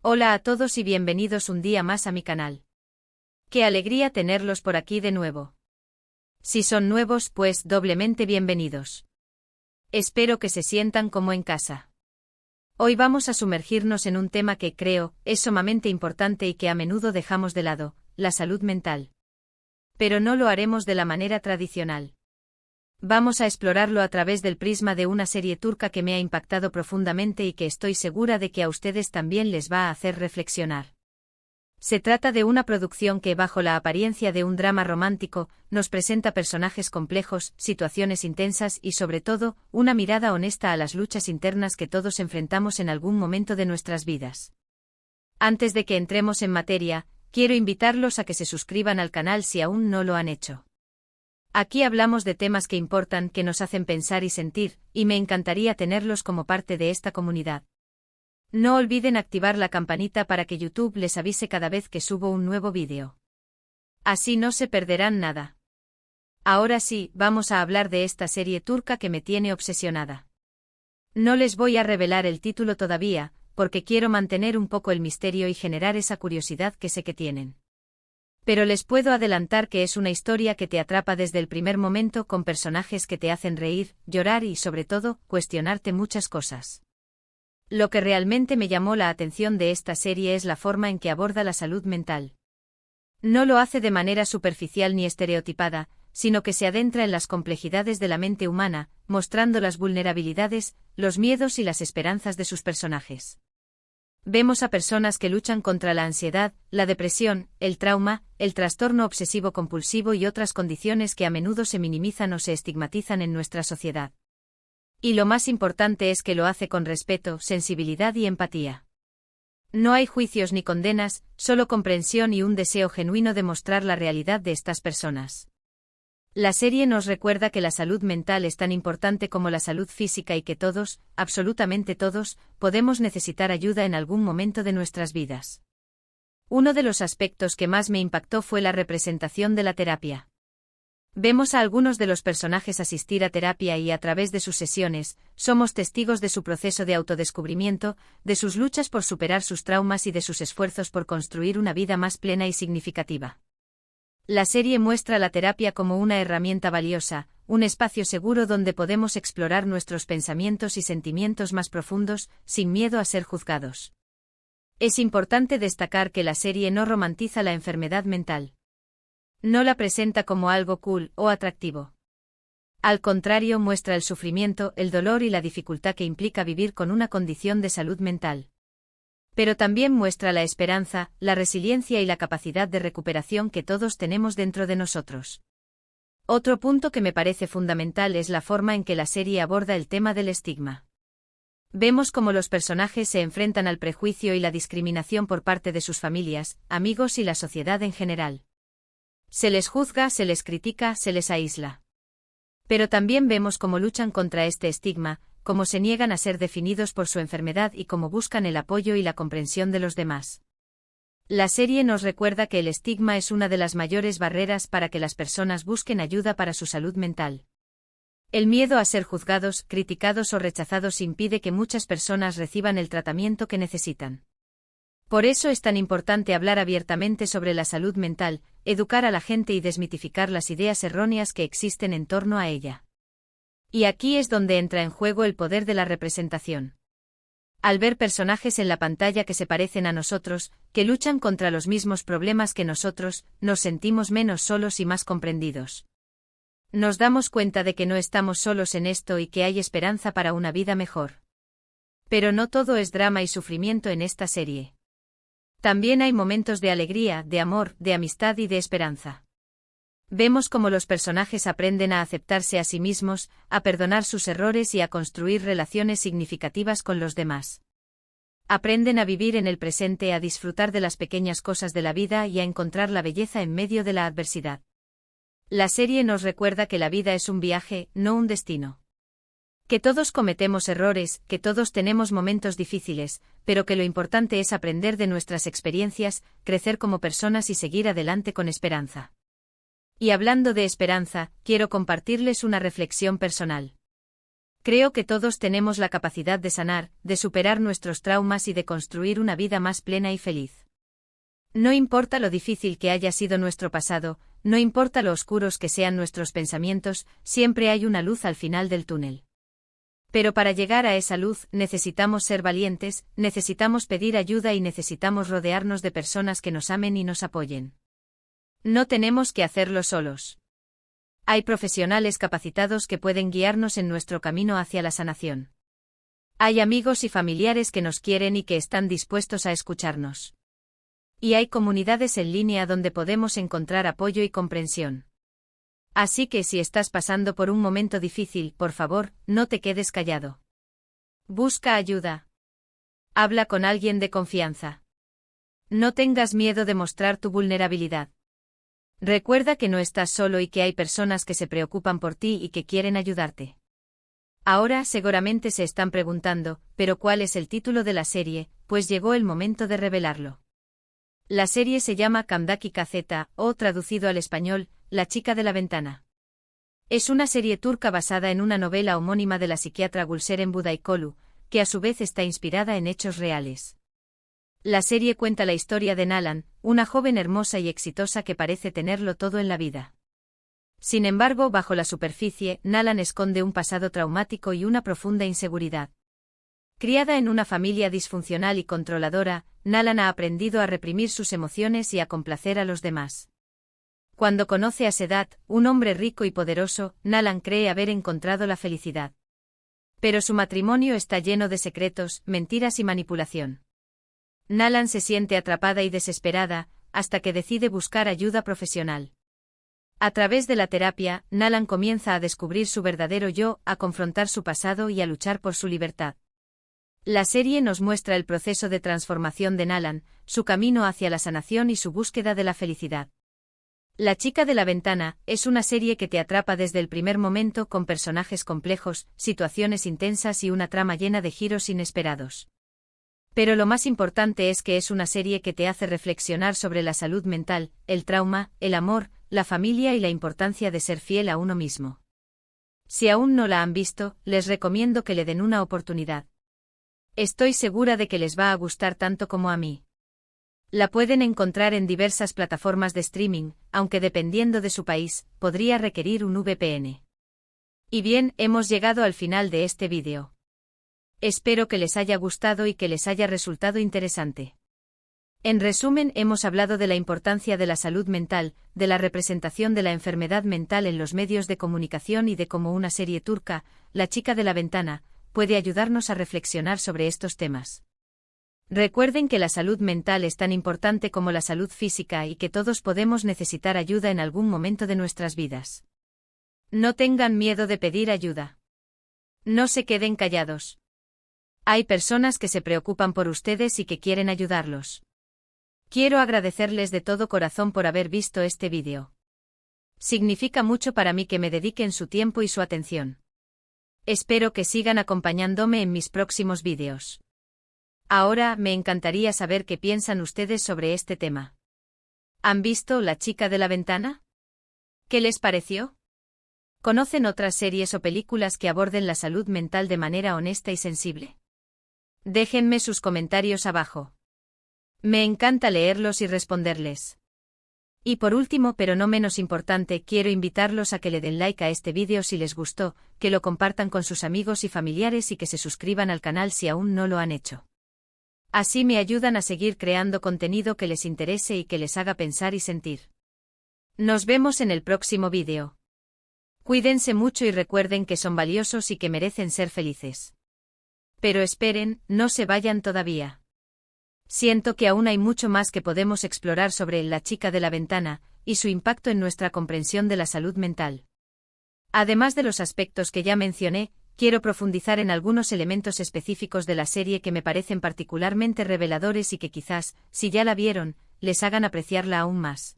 Hola a todos y bienvenidos un día más a mi canal. Qué alegría tenerlos por aquí de nuevo. Si son nuevos, pues doblemente bienvenidos. Espero que se sientan como en casa. Hoy vamos a sumergirnos en un tema que creo es sumamente importante y que a menudo dejamos de lado, la salud mental. Pero no lo haremos de la manera tradicional. Vamos a explorarlo a través del prisma de una serie turca que me ha impactado profundamente y que estoy segura de que a ustedes también les va a hacer reflexionar. Se trata de una producción que, bajo la apariencia de un drama romántico, nos presenta personajes complejos, situaciones intensas y, sobre todo, una mirada honesta a las luchas internas que todos enfrentamos en algún momento de nuestras vidas. Antes de que entremos en materia, quiero invitarlos a que se suscriban al canal si aún no lo han hecho. Aquí hablamos de temas que importan, que nos hacen pensar y sentir, y me encantaría tenerlos como parte de esta comunidad. No olviden activar la campanita para que YouTube les avise cada vez que subo un nuevo vídeo. Así no se perderán nada. Ahora sí, vamos a hablar de esta serie turca que me tiene obsesionada. No les voy a revelar el título todavía, porque quiero mantener un poco el misterio y generar esa curiosidad que sé que tienen. Pero les puedo adelantar que es una historia que te atrapa desde el primer momento, con personajes que te hacen reír, llorar y, sobre todo, cuestionarte muchas cosas. Lo que realmente me llamó la atención de esta serie es la forma en que aborda la salud mental. No lo hace de manera superficial ni estereotipada, sino que se adentra en las complejidades de la mente humana, mostrando las vulnerabilidades, los miedos y las esperanzas de sus personajes. Vemos a personas que luchan contra la ansiedad, la depresión, el trauma, el trastorno obsesivo-compulsivo y otras condiciones que a menudo se minimizan o se estigmatizan en nuestra sociedad. Y lo más importante es que lo hace con respeto, sensibilidad y empatía. No hay juicios ni condenas, solo comprensión y un deseo genuino de mostrar la realidad de estas personas. La serie nos recuerda que la salud mental es tan importante como la salud física y que todos, absolutamente todos, podemos necesitar ayuda en algún momento de nuestras vidas. Uno de los aspectos que más me impactó fue la representación de la terapia. Vemos a algunos de los personajes asistir a terapia y, a través de sus sesiones, somos testigos de su proceso de autodescubrimiento, de sus luchas por superar sus traumas y de sus esfuerzos por construir una vida más plena y significativa. La serie muestra la terapia como una herramienta valiosa, un espacio seguro donde podemos explorar nuestros pensamientos y sentimientos más profundos, sin miedo a ser juzgados. Es importante destacar que la serie no romantiza la enfermedad mental. No la presenta como algo cool o atractivo. Al contrario, muestra el sufrimiento, el dolor y la dificultad que implica vivir con una condición de salud mental. Pero también muestra la esperanza, la resiliencia y la capacidad de recuperación que todos tenemos dentro de nosotros. Otro punto que me parece fundamental es la forma en que la serie aborda el tema del estigma. Vemos cómo los personajes se enfrentan al prejuicio y la discriminación por parte de sus familias, amigos y la sociedad en general. Se les juzga, se les critica, se les aísla. Pero también vemos cómo luchan contra este estigma, cómo se niegan a ser definidos por su enfermedad y cómo buscan el apoyo y la comprensión de los demás. La serie nos recuerda que el estigma es una de las mayores barreras para que las personas busquen ayuda para su salud mental. El miedo a ser juzgados, criticados o rechazados impide que muchas personas reciban el tratamiento que necesitan. Por eso es tan importante hablar abiertamente sobre la salud mental, educar a la gente y desmitificar las ideas erróneas que existen en torno a ella. Y aquí es donde entra en juego el poder de la representación. Al ver personajes en la pantalla que se parecen a nosotros, que luchan contra los mismos problemas que nosotros, nos sentimos menos solos y más comprendidos. Nos damos cuenta de que no estamos solos en esto y que hay esperanza para una vida mejor. Pero no todo es drama y sufrimiento en esta serie. También hay momentos de alegría, de amor, de amistad y de esperanza. Vemos cómo los personajes aprenden a aceptarse a sí mismos, a perdonar sus errores y a construir relaciones significativas con los demás. Aprenden a vivir en el presente, a disfrutar de las pequeñas cosas de la vida y a encontrar la belleza en medio de la adversidad. La serie nos recuerda que la vida es un viaje, no un destino. Que todos cometemos errores, que todos tenemos momentos difíciles, pero que lo importante es aprender de nuestras experiencias, crecer como personas y seguir adelante con esperanza. Y hablando de esperanza, quiero compartirles una reflexión personal. Creo que todos tenemos la capacidad de sanar, de superar nuestros traumas y de construir una vida más plena y feliz. No importa lo difícil que haya sido nuestro pasado, no importa lo oscuros que sean nuestros pensamientos, siempre hay una luz al final del túnel. Pero para llegar a esa luz necesitamos ser valientes, necesitamos pedir ayuda y necesitamos rodearnos de personas que nos amen y nos apoyen. No tenemos que hacerlo solos. Hay profesionales capacitados que pueden guiarnos en nuestro camino hacia la sanación. Hay amigos y familiares que nos quieren y que están dispuestos a escucharnos. Y hay comunidades en línea donde podemos encontrar apoyo y comprensión. Así que si estás pasando por un momento difícil, por favor, no te quedes callado. Busca ayuda. Habla con alguien de confianza. No tengas miedo de mostrar tu vulnerabilidad. Recuerda que no estás solo y que hay personas que se preocupan por ti y que quieren ayudarte. Ahora seguramente se están preguntando, ¿pero cuál es el título de la serie? Pues llegó el momento de revelarlo. La serie se llama Camdaki Kazeta, o traducido al español, La chica de la ventana. Es una serie turca basada en una novela homónima de la psiquiatra Gülseren Budaykolu, que a su vez está inspirada en hechos reales. La serie cuenta la historia de Nalan, una joven hermosa y exitosa que parece tenerlo todo en la vida. Sin embargo, bajo la superficie, Nalan esconde un pasado traumático y una profunda inseguridad. Criada en una familia disfuncional y controladora, Nalan ha aprendido a reprimir sus emociones y a complacer a los demás. Cuando conoce a Sedat, un hombre rico y poderoso, Nalan cree haber encontrado la felicidad. Pero su matrimonio está lleno de secretos, mentiras y manipulación. Nalan se siente atrapada y desesperada, hasta que decide buscar ayuda profesional. A través de la terapia, Nalan comienza a descubrir su verdadero yo, a confrontar su pasado y a luchar por su libertad. La serie nos muestra el proceso de transformación de Nalan, su camino hacia la sanación y su búsqueda de la felicidad. La chica de la ventana es una serie que te atrapa desde el primer momento con personajes complejos, situaciones intensas y una trama llena de giros inesperados. Pero lo más importante es que es una serie que te hace reflexionar sobre la salud mental, el trauma, el amor, la familia y la importancia de ser fiel a uno mismo. Si aún no la han visto, les recomiendo que le den una oportunidad. Estoy segura de que les va a gustar tanto como a mí. La pueden encontrar en diversas plataformas de streaming, aunque dependiendo de su país, podría requerir un VPN. Y bien, hemos llegado al final de este vídeo. Espero que les haya gustado y que les haya resultado interesante. En resumen, hemos hablado de la importancia de la salud mental, de la representación de la enfermedad mental en los medios de comunicación y de cómo una serie turca, La chica de la ventana, puede ayudarnos a reflexionar sobre estos temas. Recuerden que la salud mental es tan importante como la salud física y que todos podemos necesitar ayuda en algún momento de nuestras vidas. No tengan miedo de pedir ayuda. No se queden callados. Hay personas que se preocupan por ustedes y que quieren ayudarlos. Quiero agradecerles de todo corazón por haber visto este vídeo. Significa mucho para mí que me dediquen su tiempo y su atención. Espero que sigan acompañándome en mis próximos vídeos. Ahora, me encantaría saber qué piensan ustedes sobre este tema. ¿Han visto La chica de la ventana? ¿Qué les pareció? ¿Conocen otras series o películas que aborden la salud mental de manera honesta y sensible? Déjenme sus comentarios abajo. Me encanta leerlos y responderles. Y por último, pero no menos importante, quiero invitarlos a que le den like a este vídeo si les gustó, que lo compartan con sus amigos y familiares y que se suscriban al canal si aún no lo han hecho. Así me ayudan a seguir creando contenido que les interese y que les haga pensar y sentir. Nos vemos en el próximo vídeo. Cuídense mucho y recuerden que son valiosos y que merecen ser felices. Pero esperen, no se vayan todavía. Siento que aún hay mucho más que podemos explorar sobre La chica de la ventana, y su impacto en nuestra comprensión de la salud mental. Además de los aspectos que ya mencioné, quiero profundizar en algunos elementos específicos de la serie que me parecen particularmente reveladores y que quizás, si ya la vieron, les hagan apreciarla aún más.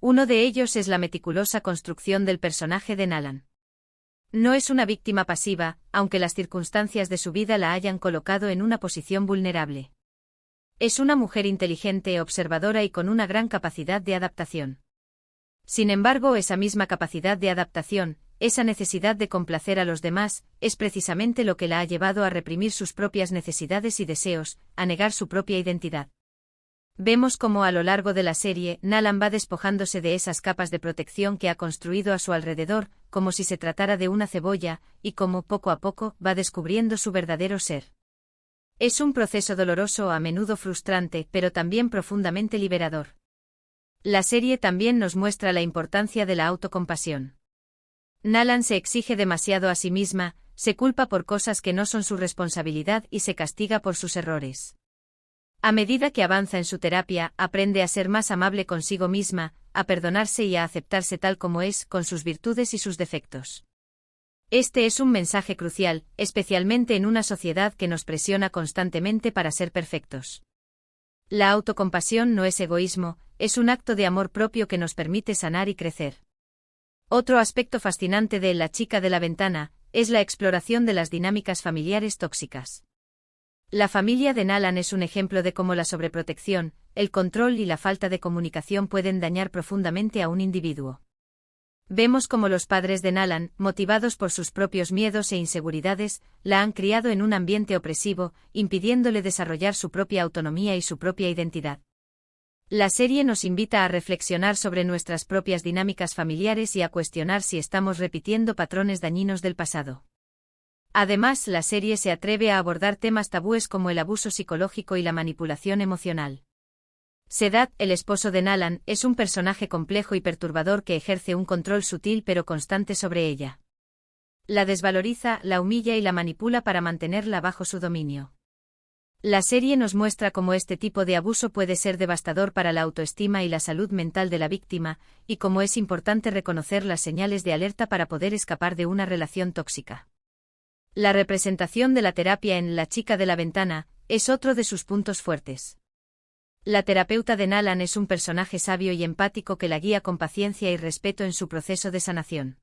Uno de ellos es la meticulosa construcción del personaje de Nalan. No es una víctima pasiva, aunque las circunstancias de su vida la hayan colocado en una posición vulnerable. Es una mujer inteligente, observadora y con una gran capacidad de adaptación. Sin embargo, esa misma capacidad de adaptación, esa necesidad de complacer a los demás, es precisamente lo que la ha llevado a reprimir sus propias necesidades y deseos, a negar su propia identidad. Vemos cómo a lo largo de la serie, Nalan va despojándose de esas capas de protección que ha construido a su alrededor, como si se tratara de una cebolla, y cómo poco a poco va descubriendo su verdadero ser. Es un proceso doloroso, a menudo frustrante, pero también profundamente liberador. La serie también nos muestra la importancia de la autocompasión. Nalan se exige demasiado a sí misma, se culpa por cosas que no son su responsabilidad y se castiga por sus errores. A medida que avanza en su terapia, aprende a ser más amable consigo misma, a perdonarse y a aceptarse tal como es, con sus virtudes y sus defectos. Este es un mensaje crucial, especialmente en una sociedad que nos presiona constantemente para ser perfectos. La autocompasión no es egoísmo, es un acto de amor propio que nos permite sanar y crecer. Otro aspecto fascinante de La chica de la ventana es la exploración de las dinámicas familiares tóxicas. La familia de Nalan es un ejemplo de cómo la sobreprotección, el control y la falta de comunicación pueden dañar profundamente a un individuo. Vemos cómo los padres de Nalan, motivados por sus propios miedos e inseguridades, la han criado en un ambiente opresivo, impidiéndole desarrollar su propia autonomía y su propia identidad. La serie nos invita a reflexionar sobre nuestras propias dinámicas familiares y a cuestionar si estamos repitiendo patrones dañinos del pasado. Además, la serie se atreve a abordar temas tabúes como el abuso psicológico y la manipulación emocional. Sedat, el esposo de Nalan, es un personaje complejo y perturbador que ejerce un control sutil pero constante sobre ella. La desvaloriza, la humilla y la manipula para mantenerla bajo su dominio. La serie nos muestra cómo este tipo de abuso puede ser devastador para la autoestima y la salud mental de la víctima, y cómo es importante reconocer las señales de alerta para poder escapar de una relación tóxica. La representación de la terapia en La chica de la ventana es otro de sus puntos fuertes. La terapeuta de Nalan es un personaje sabio y empático que la guía con paciencia y respeto en su proceso de sanación.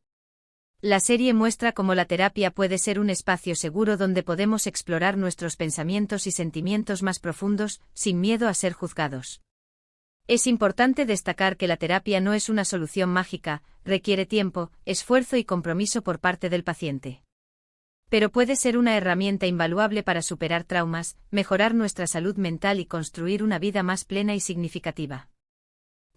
La serie muestra cómo la terapia puede ser un espacio seguro donde podemos explorar nuestros pensamientos y sentimientos más profundos, sin miedo a ser juzgados. Es importante destacar que la terapia no es una solución mágica, requiere tiempo, esfuerzo y compromiso por parte del paciente. Pero puede ser una herramienta invaluable para superar traumas, mejorar nuestra salud mental y construir una vida más plena y significativa.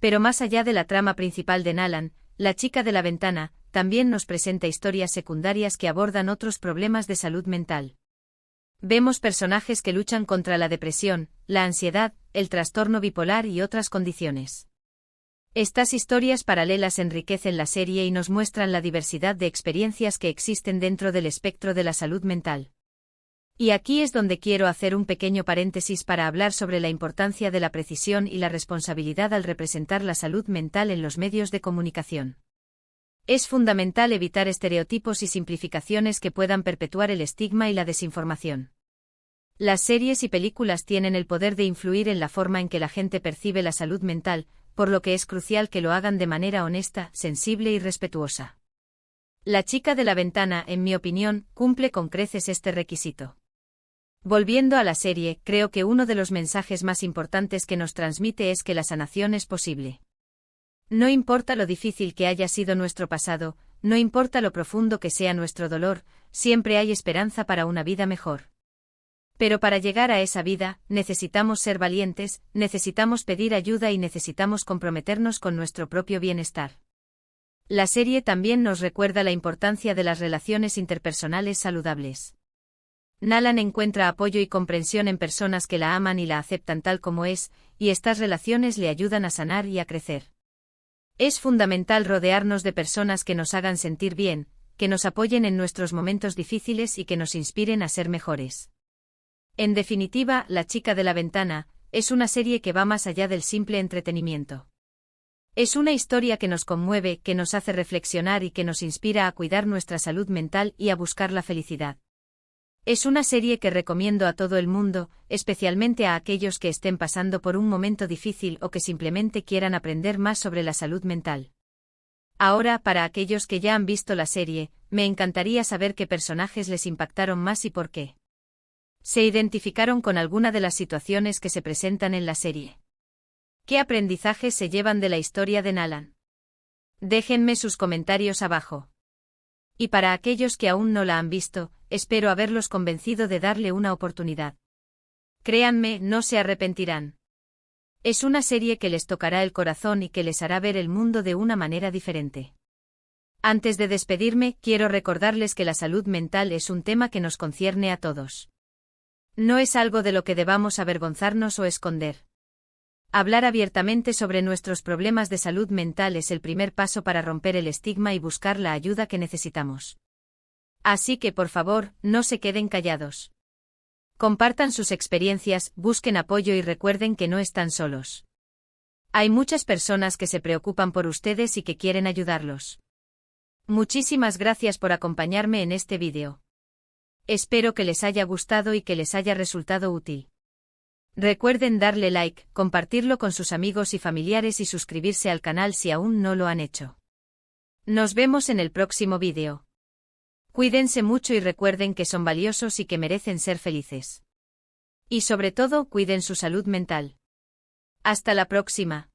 Pero más allá de la trama principal de Nalan, La chica de la ventana también nos presenta historias secundarias que abordan otros problemas de salud mental. Vemos personajes que luchan contra la depresión, la ansiedad, el trastorno bipolar y otras condiciones. Estas historias paralelas enriquecen la serie y nos muestran la diversidad de experiencias que existen dentro del espectro de la salud mental. Y aquí es donde quiero hacer un pequeño paréntesis para hablar sobre la importancia de la precisión y la responsabilidad al representar la salud mental en los medios de comunicación. Es fundamental evitar estereotipos y simplificaciones que puedan perpetuar el estigma y la desinformación. Las series y películas tienen el poder de influir en la forma en que la gente percibe la salud mental, por lo que es crucial que lo hagan de manera honesta, sensible y respetuosa. La chica de la ventana, en mi opinión, cumple con creces este requisito. Volviendo a la serie, creo que uno de los mensajes más importantes que nos transmite es que la sanación es posible. No importa lo difícil que haya sido nuestro pasado, no importa lo profundo que sea nuestro dolor, siempre hay esperanza para una vida mejor. Pero para llegar a esa vida, necesitamos ser valientes, necesitamos pedir ayuda y necesitamos comprometernos con nuestro propio bienestar. La serie también nos recuerda la importancia de las relaciones interpersonales saludables. Nalan encuentra apoyo y comprensión en personas que la aman y la aceptan tal como es, y estas relaciones le ayudan a sanar y a crecer. Es fundamental rodearnos de personas que nos hagan sentir bien, que nos apoyen en nuestros momentos difíciles y que nos inspiren a ser mejores. En definitiva, La chica de la ventana es una serie que va más allá del simple entretenimiento. Es una historia que nos conmueve, que nos hace reflexionar y que nos inspira a cuidar nuestra salud mental y a buscar la felicidad. Es una serie que recomiendo a todo el mundo, especialmente a aquellos que estén pasando por un momento difícil o que simplemente quieran aprender más sobre la salud mental. Ahora, para aquellos que ya han visto la serie, me encantaría saber qué personajes les impactaron más y por qué. ¿Se identificaron con alguna de las situaciones que se presentan en la serie? ¿Qué aprendizajes se llevan de la historia de Nalan? Déjenme sus comentarios abajo. Y para aquellos que aún no la han visto, espero haberlos convencido de darle una oportunidad. Créanme, no se arrepentirán. Es una serie que les tocará el corazón y que les hará ver el mundo de una manera diferente. Antes de despedirme, quiero recordarles que la salud mental es un tema que nos concierne a todos. No es algo de lo que debamos avergonzarnos o esconder. Hablar abiertamente sobre nuestros problemas de salud mental es el primer paso para romper el estigma y buscar la ayuda que necesitamos. Así que, por favor, no se queden callados. Compartan sus experiencias, busquen apoyo y recuerden que no están solos. Hay muchas personas que se preocupan por ustedes y que quieren ayudarlos. Muchísimas gracias por acompañarme en este vídeo. Espero que les haya gustado y que les haya resultado útil. Recuerden darle like, compartirlo con sus amigos y familiares y suscribirse al canal si aún no lo han hecho. Nos vemos en el próximo vídeo. Cuídense mucho y recuerden que son valiosos y que merecen ser felices. Y sobre todo, cuiden su salud mental. Hasta la próxima.